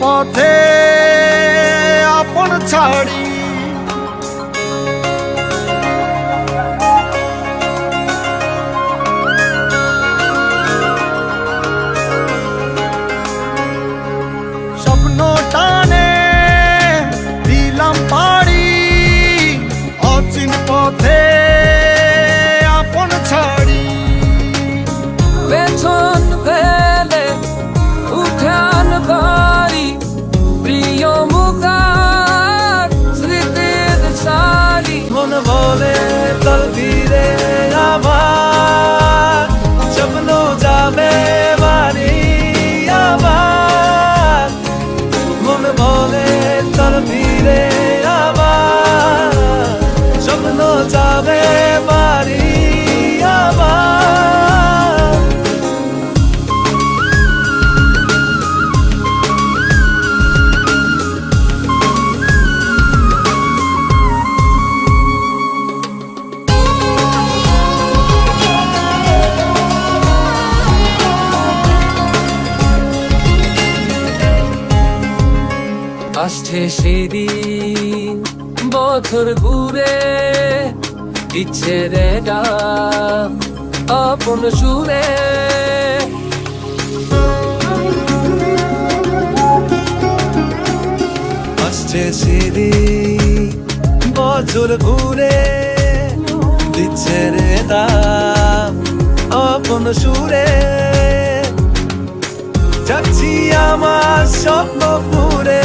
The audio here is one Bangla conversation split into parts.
পথে আপন ছাড়ি স্বপ্ন টানে দিলাম পাড়ি অচিন পথে আপন ছাড়ি পেছন ফেলে উঠান বাড়ি প্রিয় মুখার স্মৃতির সারি মন বলে চল ফিরে আবার স্বপ্ন যাবে বাড়ি আবার মন বলে চল ফিরে আবার স্বপ্ন যাবে বাড়ি আবার আসছে সেদিন বছর ঘুরে দিচ্ছে রে ডাক আপন সুরে আসছে সিঁড়ি বছর ঘুরে দিচ্ছে রে দাম আপন সুরে যাচ্ছি আমার স্বপ্ন পুরে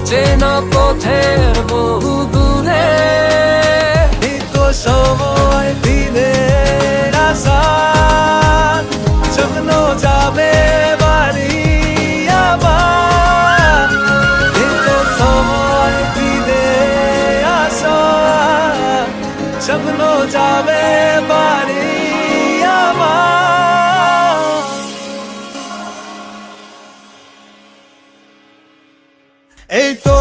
চেনা পথের বহু দূরে তো সময় দিলে আসার স্বপ্ন যাবে বাড়ি আবার তো সময় দিলে আসার স্বপ্ন যাবে বাড়ি আবার এই তো